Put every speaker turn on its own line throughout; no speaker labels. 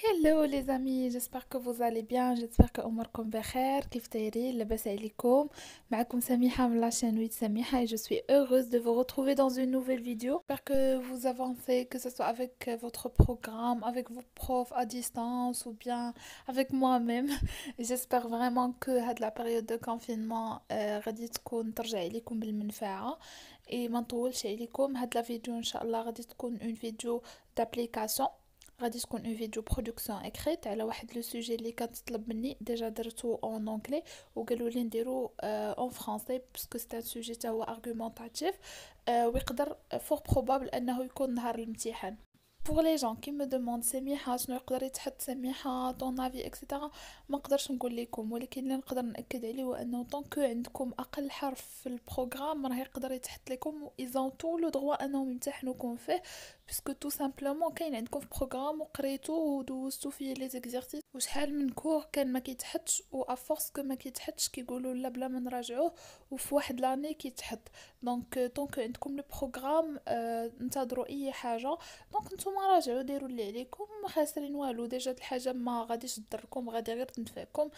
Hello les amis, j'espère que vous allez bien, j'espère que أموركم بخير. كيف دايرين؟ لاباس عليكم؟ معكم سميحة من la chaîne 8 Samiha et je suis heureuse de vous retrouver dans une nouvelle vidéo. J'espère que vous avancez, que ce soit avec votre programme, avec vos profs à distance ou bien avec moi-même. J'espère vraiment que هاد la période de confinement غادي تكون ترجع لكم بالمنفعة et ما نطولش عليكم. هاد la vidéo إن شاء الله غادي تكون une vidéo d'application. غادي تكون اون فيديو برودكسيون اكريت على واحد لو سوجي اللي كانت تطلب مني ديجا درتو اون انجلي وقالوا لي نديرو اون فرونسي باسكو سي ان سوجي تا هو ارغومونطاتيف ويقدر فور بروبابل انه يكون نهار الامتحان. Pour les gens qui me demandent سميحة شنو يقدر يتحط سميحة طون افي اكسيتيرا، ما نقدرش نقول لكم، ولكن اللي نقدر ناكد عليه هو انه طونكو عندكم اقل حرف في البروغرام راه يقدر يتحط لكم و ايزون طو لو دروا انهم يمتحنوكم فيه، باسكو تو سامبلومون كاين عندكم في بروغرام وقريتو ودوزتو فيه لي زيكزارسيس وشحال من كور كان ما كيتحطش، و افورس كو ما كيتحطش كيقولوا لا بلا ما نراجعوه وفي واحد لاني كيتحط. دونك طونكو عندكم لو بروغرام انتظروا اي حاجه. دونك نتوما راجعوا ديروا اللي عليكم، ما خاسرين والو، ديجا هاد الحاجه ما غاديش تضركم، غادي غير تنفعكم،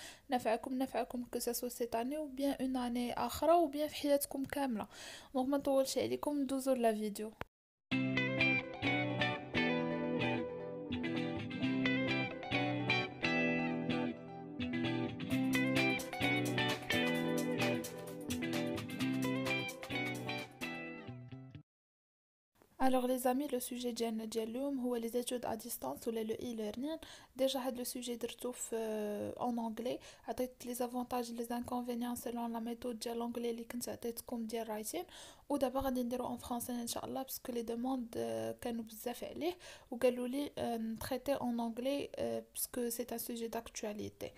نفعكم كو ساسو سيت اني و بيان اون اني اخرى و بيان في حياتكم كامله. دونك ما نطولش عليكم، ندوزو لا فيديو. Alors les amis, le sujet ديال اليوم هو les études à distance ولا le e-learning. Déjà هاد le sujet درتو في en anglais، عطيت les avantages les inconvénients selon la méthode ديال l'anglais اللي كنت عطيتكم ديال writing، ودابا غادي نديرو en français ان شاء الله باسكو les demandes كانوا بزاف عليه وقالوا لي نتريتي en anglais باسكو c'est un sujet d'actualité.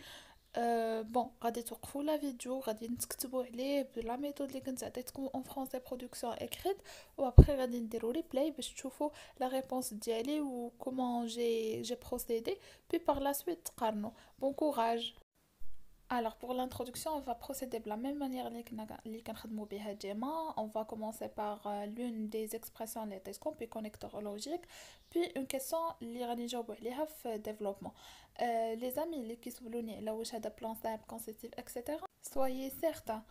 بون غادي توقفوا لا فيديو، غادي نتكتبوا عليه بلا ميثود اللي كنت عطيتكم اون فرونسي برودكسيون اكريت، و ابري غادي نديروا ريبلاي باش تشوفوا لا ريبونس ديالي و كومون جي بروسيدي، بي بار لا سويت تقارنوا. بون كوراج. Alors pour l'introduction, on va procéder de la même manière que on va commencer par l'une des expressions les تيسكم puis connectologique, puis une question اللي غادي نجاوبوا عليها في développement. Les amis اللي كيسولوني على واش هذا بلان simple constitutif etc. soyez certains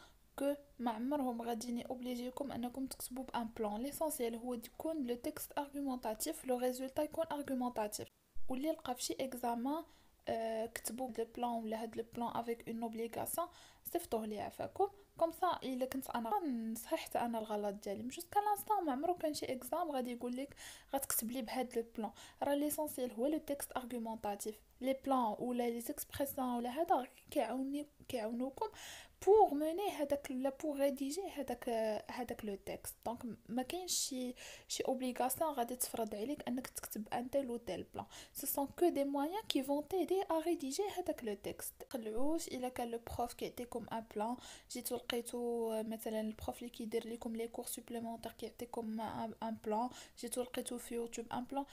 que ما عمرهم غادي اوبليجيكم انكم تكتبوا بان بلان. ليسونسيال هو يكون لو تكست ارغومونطاتيف، لو ريزولتا يكون ارغومونطاتيف. واللي لقى في شي اكزامان كتبوا بلو بلان ولا هاد لو بلان افيك اون اوبليغاسيون صيفطوه لي عفاكم. كوم سا الا كنت انا صحيحت انا الغلط ديالي جوسكا لانستون ما عمرو كان شي اكزام غادي يقول لك غتكتب لي بهاد لو بلان. راه ليسونسيال هو لو تكست ارغومونطاتيف، لي بلان ولا لي اكسبريسيون ولا هذا كيعاونوكم pour mener هذاك لا pour rédiger هذاك لو تكست. دونك ما كاينش شي اوبليغاسيون غادي تفرض عليك انك تكتب ان تيل و تيل بلان. Ce sont que des moyens qui vont t'aider à rédiger هذاك لو تكست. تقلعوش الا كان لو بروف كيعطيكم ان بلان، جيتو لقيتو مثلا البروف اللي كيدير لكم لي كور سوبليمونتير كيعطيكم ان بلان، جيتو لقيتو في يوتيوب ان بلان،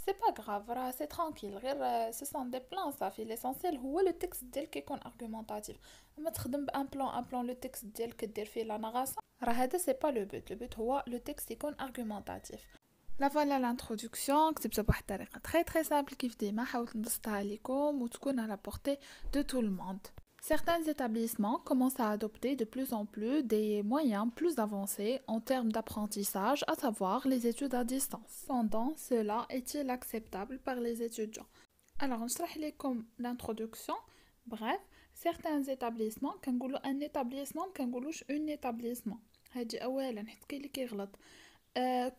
سي با غراف، راه سي ترانكيل، غير سي سون دي بلان صافي. ليسونسيال هو لو تكست ديالك يكون ارغومونطاتيف. اما تخدم بان بلان ان بلان لو تكست ديالك دير فيه لا نغاسه، راه هذا سي با لو بوت. لو بوت هو لو تكست يكون ارغومونطاتيف. لا فوالا لانترودكسيون كتبتها بواحد الطريقه تري سامبل كيف ديما، حاولت نبسطها لكم وتكون على بورتي دو تو الموند. Certains établissements commencent à adopter de plus en plus des moyens plus avancés en termes d'apprentissage, à savoir les études à distance. Cependant, cela est-il acceptable par les étudiants? Alors, نشرح لكم l'introduction. Bref, certains établissements كنقولوا un établissement كنقولوش un établissement. هادي اولا حيت كاين اللي كيغلط.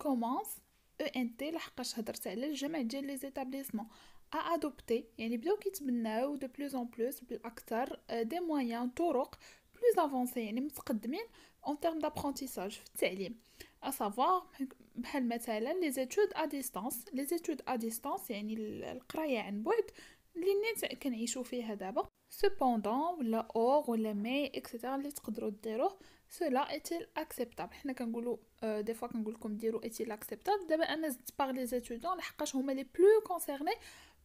commence ENT لحقاش هضرت على الجمع ديال لي زيتابليسمون à adopter، يعني بداو كيتبناو de plus en plus بالاكثر des moyens طرق plus avancés يعني متقدمين en termes d'apprentissage في التعليم، à savoir بحال مثلا les études à distance. les études à distance يعني القرايه عن بعد اللي نيت كنعيشوا فيها دابا. cependant ولا or ولا mais etc اللي تقدروا ديروه. cela est-il acceptable؟ حنا كنقولوا دي فوا كنقول لكم ديروا est-il acceptable. دابا انا زدت par les étudiants لحقاش هما les plus concernés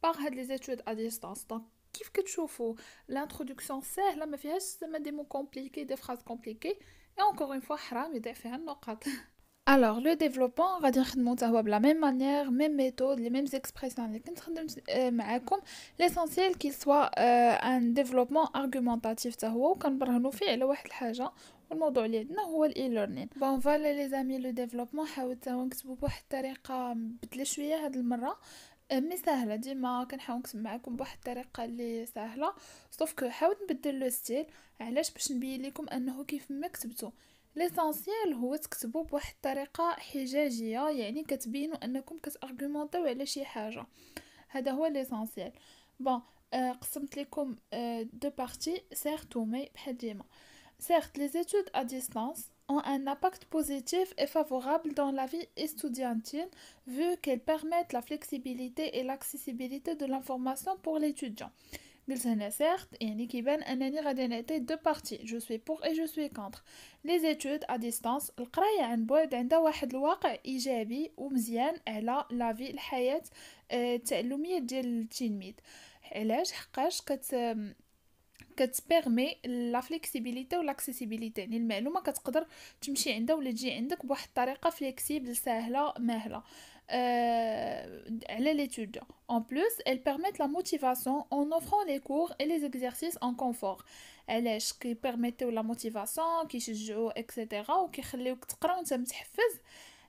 par هاد les études à distance. donc كيف كتشوفوا l'introduction سهله ما فيهاش زعما دي مو compliqués دي phrases compliquées، et encore une fois حرام يضيع فيها النقط. Alors, le développement, غادي نخدمو حتى هو بلا même manière, même méthode, les mêmes expressions اللي كنت خدمت معاكم. L'essentiel qu'il soit un développement argumentatif حتى هو وكنبرهنو فيه على واحد الحاجة. والموضوع اللي عندنا هو الاي ليرنين. بون فوالا لي زامي لو ديفلوبمون حاولت نكتبو بواحد الطريقة مبدلة شوية هاد المرة. مي سهله ديما كنحاول نكتب معكم بواحد الطريقه اللي سهله. صوف كو حاولت نبدل لو ستيل علاش باش نبين لكم انه كيف ما كتبتو ليسانسيال هو تكتبوا بواحد الطريقه حجاجيه، يعني كتبينوا انكم كتارغومونطيو على شي حاجه. هذا هو ليسانسيال. بون قسمت لكم دو بارتي سيرت ومي بحال ديما. Certes, les études à distance ont un impact positif et favorable dans la vie estudiantine vu qu'elles permettent la flexibilité et l'accessibilité de l'information pour l'étudiant. قلت هنا certes يعني كيبان انني غادي نعطي دو بارتي جو سوي بور اي جو سوي كونتر. لي زيتود ا ديستانس القرايه عن بعد عندها واحد الواقع ايجابي ومزيان على لافي الحياه التعلميه ديال التلميذ. علاش؟ حقاش كتبيرمي لا فليكسيبيليتي و لاكسيسيبيليتي، يعني المعلومه كتقدر تمشي عندها ولا تجي عندك بواحد الطريقه فليكسيبل سهله ماهله على l'étudiant. En plus, elles permettent la motivation en offrant les cours et les exercices en confort. علاش كيبيرميتيو لا موتيفاسيون كيشجعوا اكسيتيرا وكيخليوك تقرا وانت متحفز،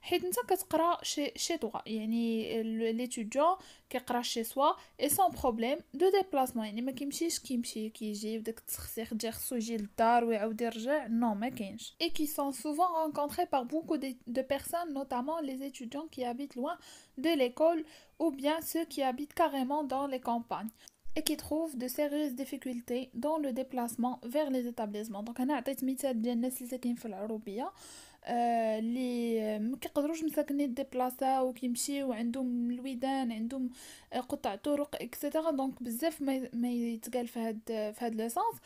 حيت انت كتقرا شي طوا، يعني ليتوديون كيقرا شي سوا اي سون بروبليم دو ديبلاسمون، يعني ما كيمشيش كيمشي كيجي وداك التسخسيخ ديال خصو يجي للدار ويعاود يرجع، نو ما كاينش. اي كي سون سوفون rencontrés par beaucoup de personnes, notamment les étudiants qui habitent loin de l'école ou bien ceux qui habitent carrément dans les campagnes et qui trouvent de sérieuses difficultés dans le déplacement vers les établissements. Donc انا عطيت مثال ديال الناس اللي ساكنين في العروبيه اللي ما كيقدروش مساكنين ديبلاسا وكيمشيو عندهم الويدان، عندهم قطع طرق اكسيتيرا. دونك بزاف ما يتقال في هاد ليسانس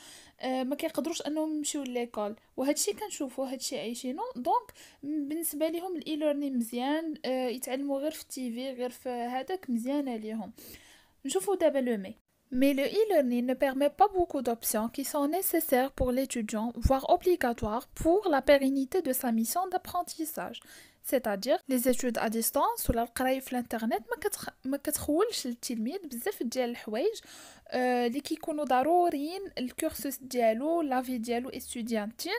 ما كيقدروش انهم يمشيو ليكول، وهادشي كنشوفوا هادشي عايشينو. دونك بالنسبه ليهم الاي ليرنين مزيان، يتعلموا غير في التيفي غير في هذاك مزيانه ليهم. نشوفوا دابا لو مي. Mais le e-learning ne permet pas beaucoup d'options qui sont nécessaires pour l'étudiant, voire obligatoires pour la pérennité de sa mission d'apprentissage. C'est-à-dire les études à distance ولا القرايه في الانترنت ما كتخولش للتلميذ بزاف ديال الحوايج اللي كيكونوا ضروريين الكورسوس ديالو لافي ديالو استوديانتين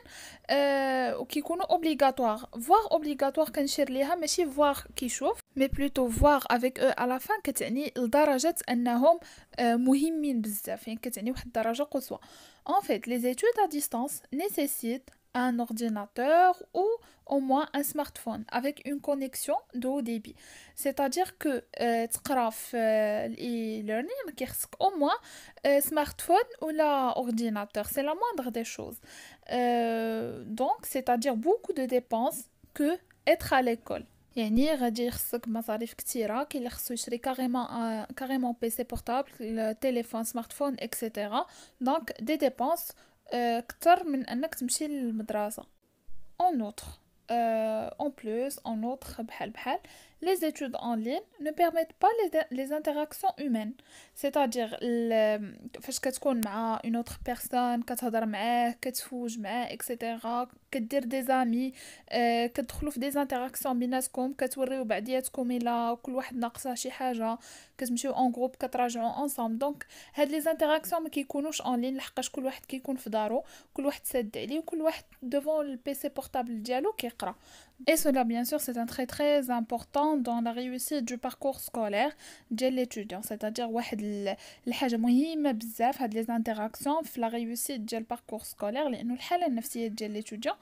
وكيكونوا اوبليغاتوار. فوار اوبليغاتوار كنشير ليها ماشي فوار كيشوف، مي بلوتو فوار افيك او على فان كتعني لدرجه انهم مهمين بزاف، يعني كتعني واحد الدرجه قصوى. En fait, les études à distance nécessitent un ordinateur ou au moins un smartphone avec une connexion de haut débit. C'est-à-dire que تقرا في e-learning كيخصك au moins smartphone ou la ordinateur, c'est la moindre des choses. Donc c'est-à-dire beaucoup de dépenses que être à l'école. يعني غادي يخصك مصاريف كثيره، كاين اللي خصو يشري كاريمون بيسي بورطابل تليفون سمارتفون اكسيتيرا. دونك دي ديبونس كتر من انك تمشي للمدرسه. En outre, en plus, en outre, بحال, les études en ligne ne permettent pas les interactions humaines. C'est-à-dire, فاش كتكون مع une autre personne, كتهضر معاه, كتفوج معاه, etc. كدير des amis, كتدخلوا في des interactions بيناتكم, كتوريو بعضياتكم إلا كل واحد ناقصه شي حاجة, كتمشيو en groupe, كتراجعوا ensemble. Donc, هاد les interactions ما كيكونوش en ligne لحقاش كل واحد كيكون في دارو, كل واحد ساد عليه, وكل واحد devant le PC portable ديالو كيقرا. Et cela, bien sûr, c'est un très très important dans la réussite du parcours scolaire de l'étudiant. C'est-à-dire, الحاجة مهمة بزاف هاد les interactions في la réussite ديال parcours scolaire لأنه الحالة النفسية ديال l'étudiant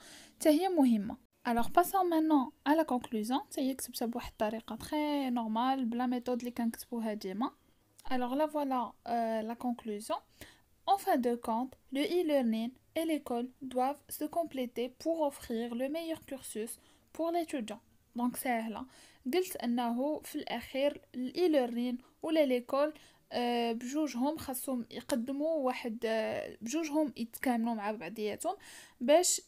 هي مهمة. Alors, passons maintenant à la conclusion. هي كتبتها بواحد الطريقة très normale بلا méthode اللي كنكتبوها ديما. Alors là, voilà la conclusion. En fin de compte, le e-learning et l'école doivent se compléter pour offrir le meilleur cursus pour l'étudiant. Donc سهلة. قلت أنه في الأخير e-learning ولا l'école بجوجهم خاصهم يقدموا واحد بجوجهم يتكاملوا مع بعضياتهم باش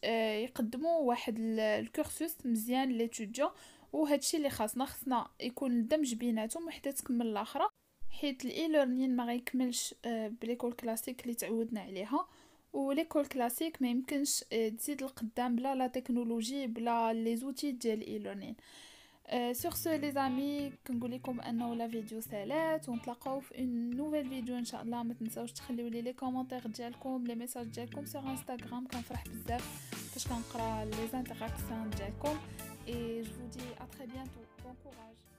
يقدموا واحد الكورسوس مزيان للإتوديون. وهادشي اللي خاصنا يكون الدمج بيناتهم وحتى تكمل الاخرى، حيت الاي ليرنين ما غيكملش بليكول كلاسيك اللي تعودنا عليها. وليكول كلاسيك ما يمكنش تزيد القدام بلا لا تكنولوجي بلا لي زوتي ديال الاي ليرنين. سور سو لي زامي كنقول لكم انه لا فيديو سالات، ونتلاقاو في اون نوفيل فيديو ان شاء الله. ما تنساوش تخليو لي كومونتير ديالكم، لي ميساج ديالكم سور انستغرام، كنفرح بزاف فاش كنقرا لي انتراكسيون ديالكم. Et je vous dis à très bientôt. Bon courage.